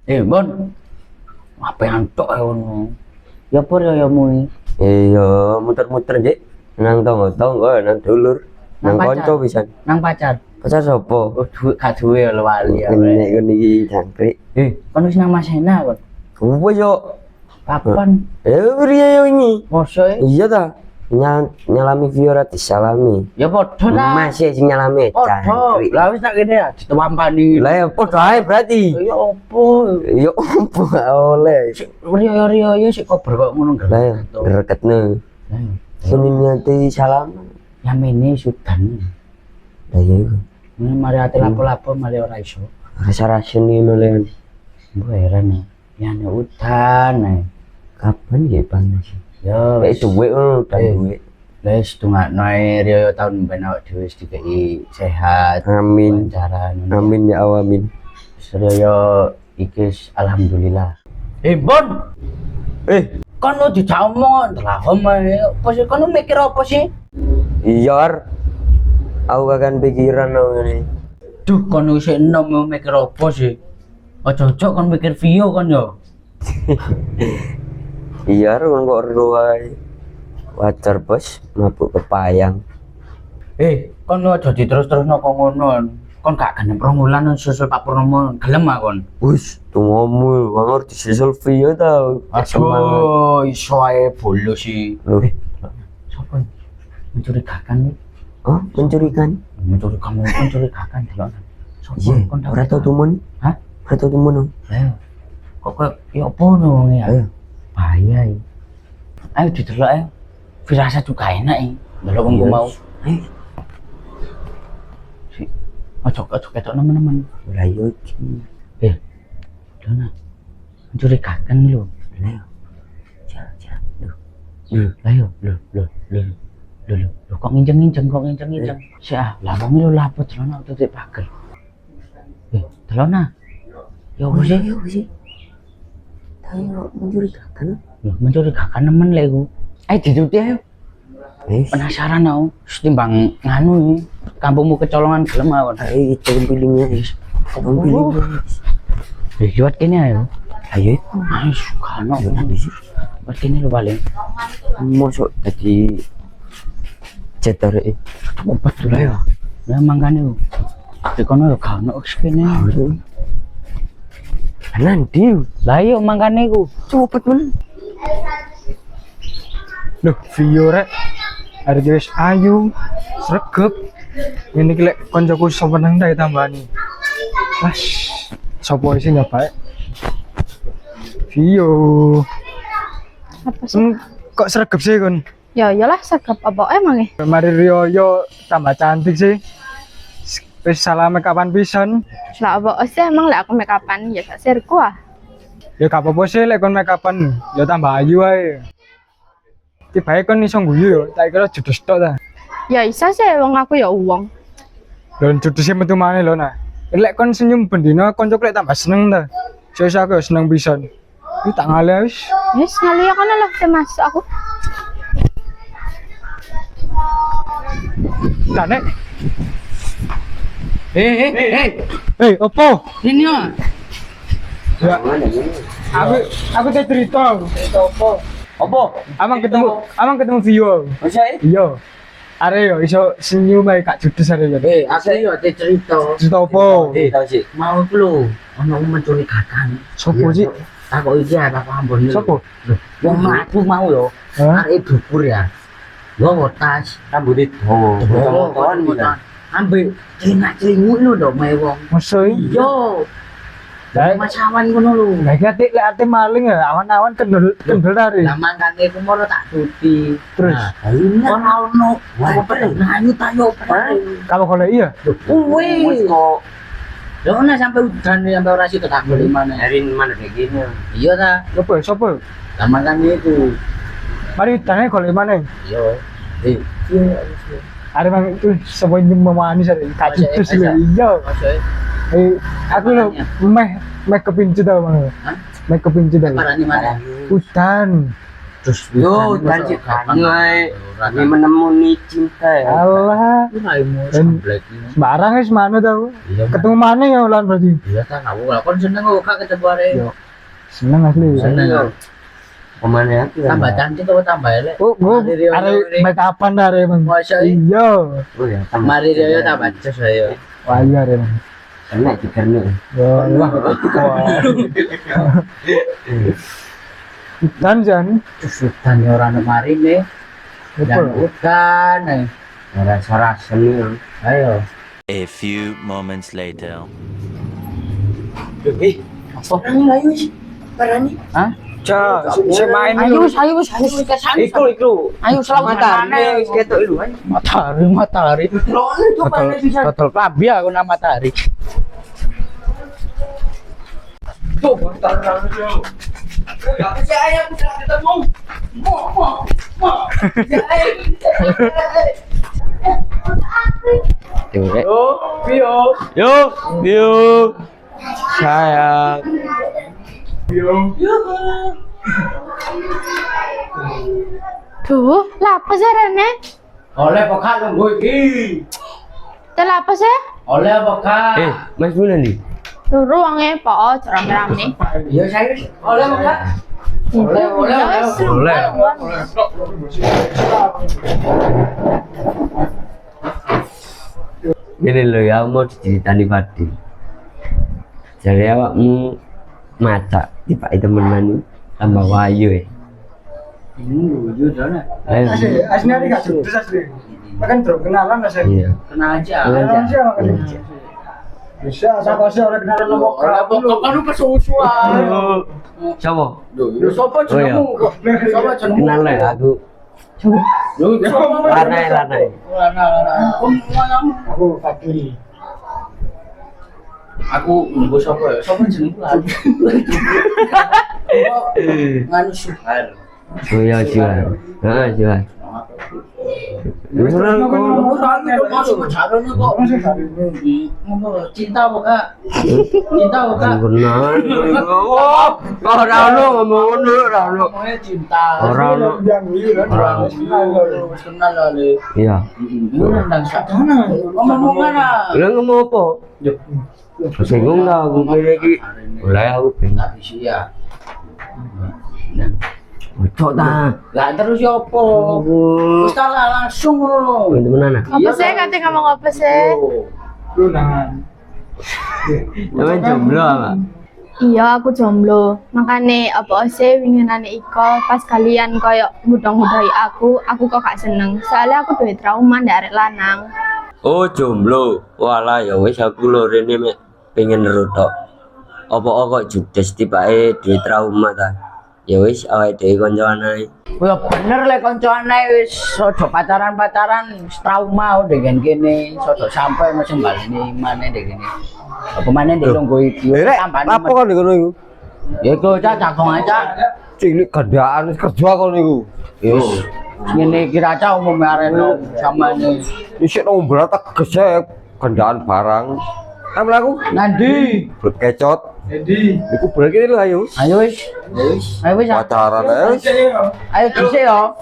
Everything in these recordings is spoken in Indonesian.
Bon, apa yang tok ya ngono? Ya apa ya mui? Iya, muter-muter Jek. Nang tonggo-tonggo nang dulur, nang kanca pisan. Nang pacar. Pacar sapa? Oh, duit gak duwe ya wali ya. Nek kon iki jangkrik. Kon wis nang Mas Hena kon. Apa yo? Kapan? Riyo yo ini. Mosok Iya ta. Nyalami Fiora disalami. ya padha lah. Masih sing nyalami Padha. jangkrik. Lah wis tak kene ya ditampani. Lah ya padha ae berarti. Ya opo? Yo opo gak oleh. Riyo-riyo ya sik kober kok ngono Lah ya dreketne. Lah ya. Sini nyati salam. Yamene sudan. Lah ya iku. Ini mari ati lapo-lapo mari ora iso. Rasa-rasa ini nolen. Mbok heran ya. Ya nek udan ae. Kapan ya panas? Ya Wis duwe ngono dan duwe. wis dongakno ae riyo taun ben awak dhewe wis dikeki sehat. Amin. Lancaran. Amin ya Allah amin. Riyo iki alhamdulillah. Bon. Kon lu dijak omong lah ae. Apa sih kon mikir apa sih? Iya. Aku akan pikiran ngene. Duh kon wis enom mikir apa sih? Ojo-ojo kon mikir vio kon yo. Iya, kon kok ruwai. Wajar bos, mabuk kepayang. Kon aja diterus-terusno kok ngono. Kon gak gelem ronggulan susul Pak Purnomo, gelem ah kon. Wis, tunggu bangor disusul vio tau. Aduh, iso ae bolos sih. Loh, Sopo? Mencurigakan nih. oh mencurigakan? Mencurigakan delok. Iya, ora tau tumun. Hah? Ora tau tumun. Lah, kok ya apa no ya? Ayo. Bahaya iki. Ayo didelok ae. Firasat juga enak iki. Delok wong mau. Ayo. Ojo ketok nemen-nemen. Lah yo iki. Dona. Mencurigakan lho. Lah. Ja. Lah yo, lho. Kok nginjeng-nginjeng. Sik ah, lah wong lho laput delok tutup pager. Delok nah. Ya wis sih. Tayo mencurigakan. Mencurigakan nemen lek iku. Ayo dituti ayo. Penasaran aku. Wis timbang nganu iki. Kampungmu kecolongan gelem awon. Ayo pilihnya wis. Pilihnya. Liwat kene ayo. Ayo. Ayo sukano. Liwat kene lho paling. Mosok dadi cetor iki. Betul ayo. Ya mangkane yo. Dikono yo gak ono wis kene. Nanti. Lah iya mangkane iku. Cepet men. Loh, Vio rek. Ada guys ayu, sregep. Ini lek koncoku sapa nang ndai tambani. Las. Sopo isi enggak baik. Vio. Apa sih? Kok sregep sih kon? Ya iyalah segap apa emang ya? Mari Rio yo tambah cantik sih. Wis salah make upan pisan. Lah apa sih emang lek aku make upan ya sak sirku ah. Ya gak apa-apa sih lek kon make upan, ya tambah ayu ae. Ki bae kon iso guyu yo, tak kira judes tok ta. Ya isa sih wong aku ya uang. Lho judese metu maneh lho nah. Lek kon senyum bendina koncoku lek tambah seneng ta. Sesuk aku ya seneng pisan. Iki tak ngale wis. Wis ngaliya kono lah Mas aku. Lah nek. Opo? Ini ya. Ya. Aku teh cerita. Apa? Amang ketemu Vio. Masa Iya. Are yo iso senyum ae gak judes are yo. aku yo ate cerita. Cerita opo? Tahu sih. Mau iku lho, ono mencurigakan. Sopo sih? Aku iki aku ambon. Sopo? Wong mlaku mau yo. Hah? Arek dukur ya. Nggawa tas, rambut dawa. Ambil celingak-celingut lho ndok mae wong. Masa Iya. Masawan ngono lho. Lah iki lek ate maling ya awan-awan kendel tari. Lah mangkane ku moro tak tuti. Terus? Ono. Apa pengen ngayu ta yo. Kalau golek iya. Wis kok. Lho ana sampai udan sampai ora situ tak golek mana. Hari mana kayak gini? Iya ta. Sopo? Lah mangkane iku. Mari tanya golek mana? Iya. Ada mang itu sebuah manis ada kaki itu sih iya. Aku lo meh kepincu tau mang. Hah? Meh kepincu tau. Parani mana? Hutan. Terus Yo, lanjut anjay. Ini menemuni cinta ya. Allah. Barang wis manut aku. Ketemu mana ya ulan berarti? Iya kan aku kan seneng kok ketemu arek. Yo. Seneng asli. Seneng. Kemana ya? Tambah cantik atau tambah elek? Oh, arek make upan dah arek Bang. Masa Iya. Oh ya, mari dia tambah cus ayo. Wah iya arek. enak dikarnya. Yo, wah. Dan jan, Sudan ya orang mari nih. Dan hutan. Rasa-rasa nih. Ayo. A few moments later. Apa? Ayo sih. Parani. Hah? Ca, saya main Ayo, dulu. ayo, Ikut. Ayo selamat Matahari ketok lu. Matahari. Total klabi aku nama matahari. Yuk. Sayang. Duh, apa sih Rene? Oleh pekan nunggu iki. Apa sih? Oleh pekan. Mas Bulan nih. Tuh ruangnya po, rame-rame. Iya saya. Oleh pekan. Oleh. Ini lo ya mau diceritani Padi. Jadi awakmu maca tiba temenan nih tambah wayu ya. Ini lucu sana. Ayo. Asli ada gak judes asli. Makan terus kenalan lah saya. Iya. Kenal aja. Kenalan sih makanya. Bisa, siapa sih orang kenalan nomor Oleh pekan kan kesusuan. Siapa? Lu sopo jenengmu? Sopo jenengmu? Kenal lah aku. Lu sopo? Lanai. Aku Fadil. Aku nunggu sopo ya? Sopo jenengku lah. Nganu Suhar. Oh ya Juan. Heeh Juan. Cinta buka. Cinta buka. Kenal. Ora ono ngomong ngono ora ono. Ngomongnya cinta. Ora ono. Kenal lali. Iya. Nendang sakana. Ngomong mana? Lah ngomong apa? Bingung lah aku kira iki. Mulai aku bingung. Tapi sih ya. Cok ta. Lah terus ya apa? Terus kalah langsung ngono. Itu mana? Apa sih katanya ngomong apa sih? Lu nangan. Namanya jomblo apa? Iya, aku jomblo. Makane apa sih winginane iko pas kalian koyo ngudang-ngudahi aku kok gak seneng. Soalnya aku duwe trauma ndak arek lanang. Oh jomblo. Walah ya wis aku lho rene mek pengen rotok. Apa kok judes tibake duwe trauma ta? Ya wis awake dhewe kancan ae. Ya bener lek koncone wis sedo pacaran-pacaran trauma dengan kene, sedo sampai macam baleni maneh ndek kene. Apa maneh ndek nunggu iki. Apa kan ngono iku? Ya iku cak cakong aja. Cilik gandaan wis kerja kon niku. Wis ngene iki raca umum areno samane. Isik nombor teges e gandaan barang. Amel aku Nandi. blet kecot. Edi. Iku blet kene lho ayo. Ayo wis. Ayo wis. Pacaran ae wis. Ayo dhisik yo.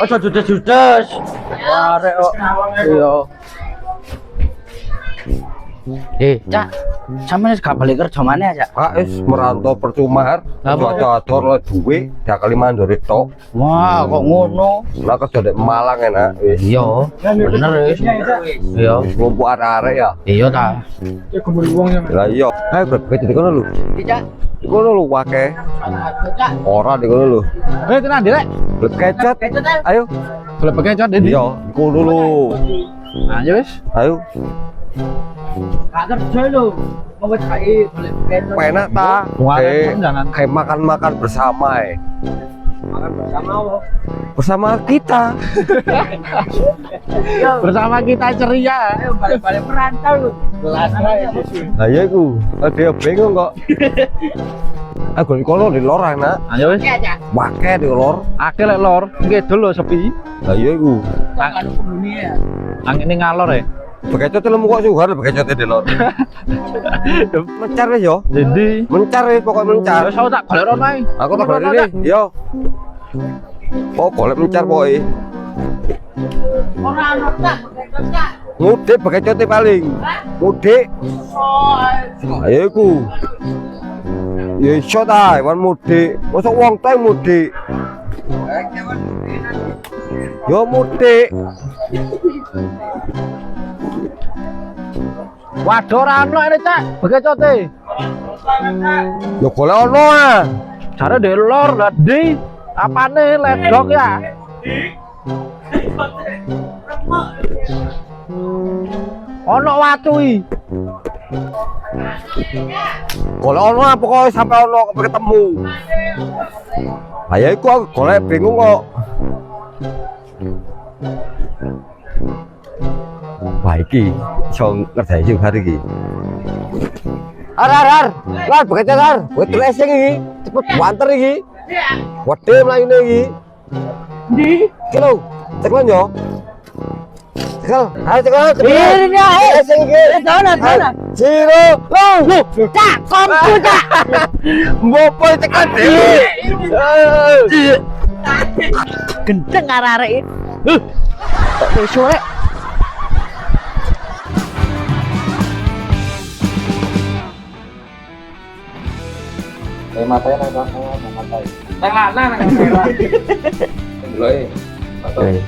Aja judes-judes. Arek kok. Iya. Cak, sampeyan wis gak balik kerja maneh aja. Kak wis merantau percuma har. Apa? Cocor le duwe dakali mandore tok. Wah, kok ngono? Lah kerja dek Malang enak wis. Iya, bener wis. Iya. Ngumpul arek-arek ya. Iya ta. Ya kumpul wong ya. Lah iya. Ayo blet di kono lho. Cak. Di kono lho wake. Cak. Ora di kono lho. Tenan Direk. Blet kecot. Ayo. Boleh pakai cot Iya, di kono lho. Ayo wis. Ayo. Gak kerja lho. Mau cai boleh pakai. Enak ta? Kayak makan-makan bersama Makan bersama apa? bersama kita. Bersama kita ceria. Ayo balik-balik perantau. Kelas aja. Lah iya iku. Dia bingung kok. Aku di kono di lor enak. Ayo wis. Wake di lor. Akeh lek lor, ngedol lho sepi. Lah iya iku. Kan penghuni ya. Angine ngalor ya. Bekecot lemu kok suhar bekecot di lor. Mencar wis yo. Jadi, Mencar wis pokok mencar. wis aku tak golek rono ae. Aku tak balik ini. Yo. Oh, golek mencar boy. Ora ono tak tak. Mudik pakai cote paling. Mudik. Ayo iku. Ya iso ta, wan mudik. Mosok wong teh mudik. Yo mudik. Waduh ora ono ini cak, pakai cote. Yo golek ono ah. Cara di lor lah di apane ledok ya. Ono watu iki. Golek ono apa kok sampai ono kok ketemu. Ayo iku aku golek bingung kok. Wah iki iso ngerjain juga hari iki. Ar, lah begitu ar, buat racing iki, cepet banter iki. Wede mlayune iki. Ndi? Kilo, ceklon yo. Cekal, ayo cekal. Ini ae. Racing iki. Dona. Zero. Lu, tak komputer. Mbopo cekal di. Gendeng arek-arek iki. Tak sore. Matanya nang matai. Nang lanang nang kamera. Lho e. Eh,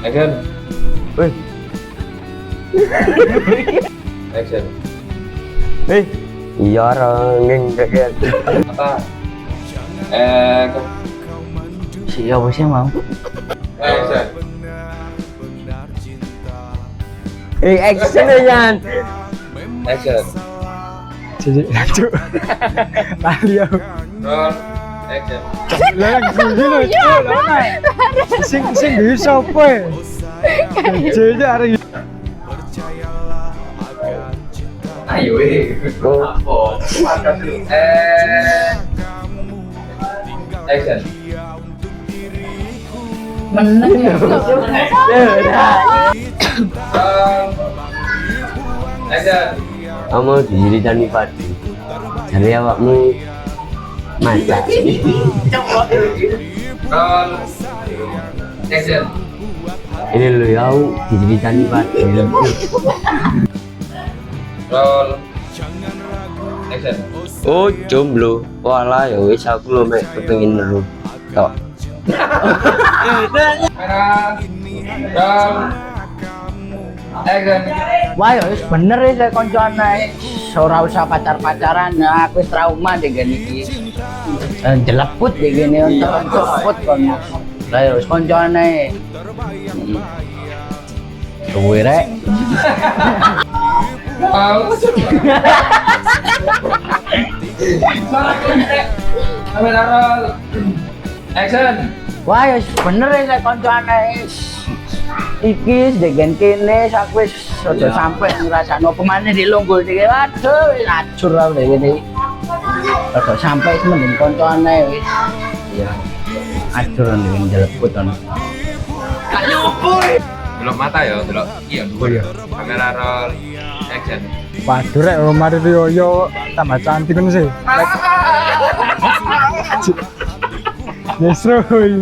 Action. Weh, Action. iya orang kayak Apa? Siapa sih mau? Action. action yan. Action. Jadi lanjut. Lali aku. Roll. Action. Lah gini lho. Sing bisa apa? Jadi hari Ayo apa? Action. Meneng. Action. Kamu diceritani padi. Jadi awakmu masak. Roll. Action. Ini lo ya diceritani padi. Roll. Action. Oh jomblo. Walah ya wis aku lo mek kepengin neru. Tok. Kamera. Roll. Action. Wah, ya wis bener ya saya koncone. Ora usah pacar-pacaran, nah, aku wis trauma deh gini iki. Jeleput deh gini untuk cepet kon. Lah ya wis koncone. Suwe rek. Kamera roll. Action. Wah, ya wis bener ya saya koncone. Iki degen kene aku wis aja sampe ngrasakno pemane dilunggul iki. Waduh, wis acur aku deh gini. Aja sampe mending koncone wis. Iya. Acur ning jeleput kon. Delok mata ya, delok iya dulu ya. Kamera roll. Action. Waduh rek Romari Rioyo tambah cantik kan sih. Yes, Roy.